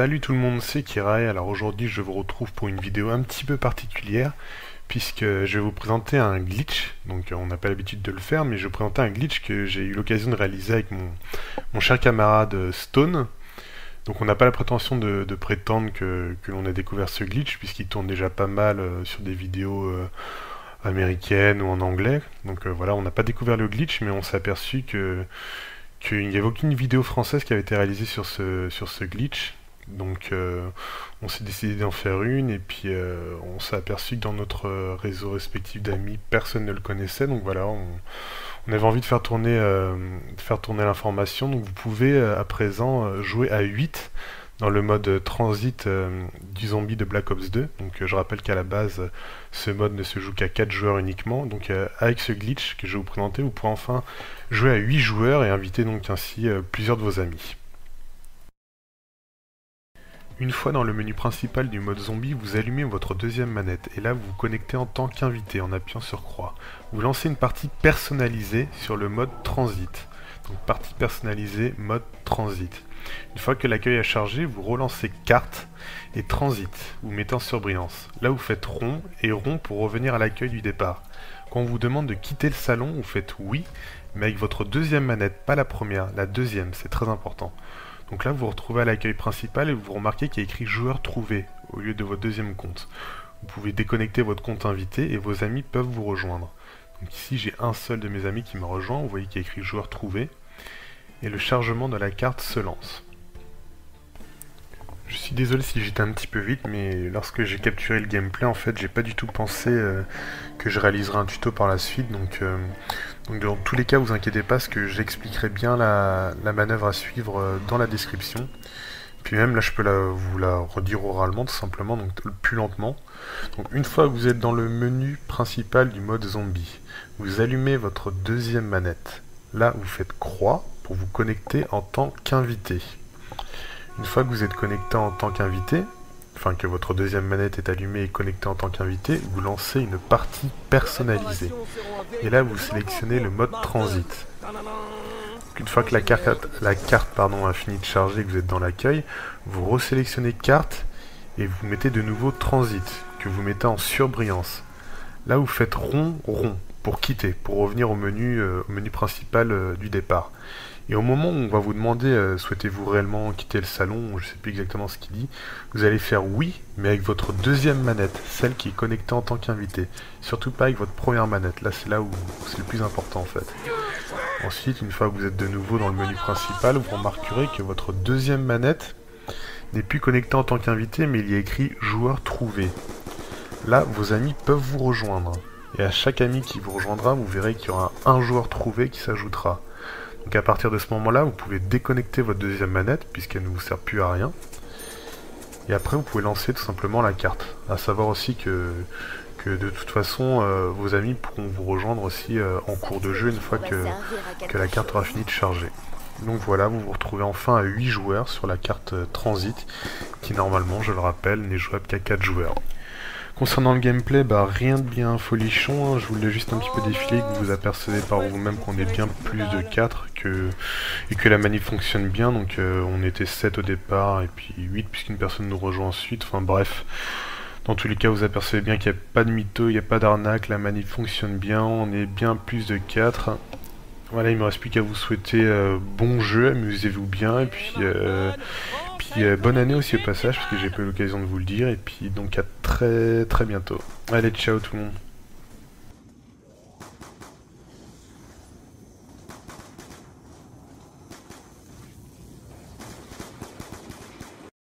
Salut tout le monde, c'est Kirai. Alors aujourd'hui je vous retrouve pour une vidéo un petit peu particulière puisque je vais vous présenter un glitch. Donc on n'a pas l'habitude de le faire, mais je vais vous présenter un glitch que j'ai eu l'occasion de réaliser avec mon cher camarade Stone. Donc on n'a pas la prétention de prétendre que l'on a découvert ce glitch puisqu'il tourne déjà pas mal sur des vidéos américaines ou en anglais. Donc voilà, on n'a pas découvert le glitch, mais on s'est aperçu qu'il n'y avait aucune vidéo française qui avait été réalisée sur ce glitch. Donc on s'est décidé d'en faire une et puis on s'est aperçu que dans notre réseau respectif d'amis, personne ne le connaissait. Donc voilà, on avait envie de faire tourner l'information. Donc vous pouvez à présent jouer à 8 dans le mode transit du zombie de Black Ops 2. Donc je rappelle qu'à la base, ce mode ne se joue qu'à 4 joueurs uniquement. Donc avec ce glitch que je vais vous présenter, vous pourrez enfin jouer à 8 joueurs et inviter donc ainsi plusieurs de vos amis. Une fois dans le menu principal du mode zombie, vous allumez votre deuxième manette et là vous vous connectez en tant qu'invité en appuyant sur croix. Vous lancez une partie personnalisée sur le mode transit. Donc partie personnalisée, mode transit. Une fois que l'accueil a chargé, vous relancez carte et transit. Vous mettez en surbrillance. Là vous faites rond et rond pour revenir à l'accueil du départ. Quand on vous demande de quitter le salon, vous faites oui, mais avec votre deuxième manette, pas la première, la deuxième, c'est très important. Donc là, vous vous retrouvez à l'accueil principal et vous remarquez qu'il y a écrit joueur trouvé au lieu de votre deuxième compte. Vous pouvez déconnecter votre compte invité et vos amis peuvent vous rejoindre. Donc ici, j'ai un seul de mes amis qui me rejoint. Vous voyez qu'il y a écrit joueur trouvé et le chargement de la carte se lance. Je suis désolé si j'étais un petit peu vite, mais lorsque j'ai capturé le gameplay, en fait, j'ai pas du tout pensé que je réaliserais un tuto par la suite. Donc dans tous les cas, vous inquiétez pas, parce que j'expliquerai bien la manœuvre à suivre dans la description. Puis même là, je peux vous la redire oralement, tout simplement, donc plus lentement. Donc une fois que vous êtes dans le menu principal du mode zombie, vous allumez votre deuxième manette. Là, vous faites croix pour vous connecter en tant qu'invité. Une fois que vous êtes connecté en tant qu'invité, enfin que votre deuxième manette est allumée et connectée en tant qu'invité, vous lancez une partie personnalisée. Et là, vous sélectionnez le mode transit. Une fois que la carte a fini de charger et que vous êtes dans l'accueil, vous resélectionnez carte et vous mettez de nouveau transit, que vous mettez en surbrillance. Là, vous faites rond, rond, pour quitter, pour revenir au menu principal du départ. Et au moment où on va vous demander souhaitez-vous réellement quitter le salon, je ne sais plus exactement ce qu'il dit, vous allez faire oui, mais avec votre deuxième manette, celle qui est connectée en tant qu'invité. Surtout pas avec votre première manette, là c'est là où c'est le plus important en fait. Ensuite, une fois que vous êtes de nouveau dans le menu principal, vous remarquerez que votre deuxième manette n'est plus connectée en tant qu'invité, mais il y a écrit joueur trouvé. Là, vos amis peuvent vous rejoindre. Et à chaque ami qui vous rejoindra, vous verrez qu'il y aura un joueur trouvé qui s'ajoutera. Donc à partir de ce moment-là, vous pouvez déconnecter votre deuxième manette, puisqu'elle ne vous sert plus à rien. Et après, vous pouvez lancer tout simplement la carte. À savoir aussi que de toute façon, vos amis pourront vous rejoindre aussi en cours de jeu, une fois que la carte aura fini de charger. Donc voilà, vous vous retrouvez enfin à 8 joueurs sur la carte transit, qui normalement, je le rappelle, n'est jouable qu'à 4 joueurs. Concernant le gameplay, rien de bien folichon, hein. Je vous l'ai juste un petit peu défilé, que vous apercevez par vous-même qu'on est bien plus de 4 et que la manip fonctionne bien. Donc on était 7 au départ et puis 8 puisqu'une personne nous rejoint ensuite, enfin bref. Dans tous les cas, vous apercevez bien qu'il n'y a pas de mytho, il n'y a pas d'arnaque, la manip fonctionne bien, on est bien plus de 4. Voilà, il ne me reste plus qu'à vous souhaiter bon jeu, amusez-vous bien et puis bonne année aussi au passage, parce que j'ai pas eu l'occasion de vous le dire, et puis donc à très bientôt. Allez, ciao tout le monde.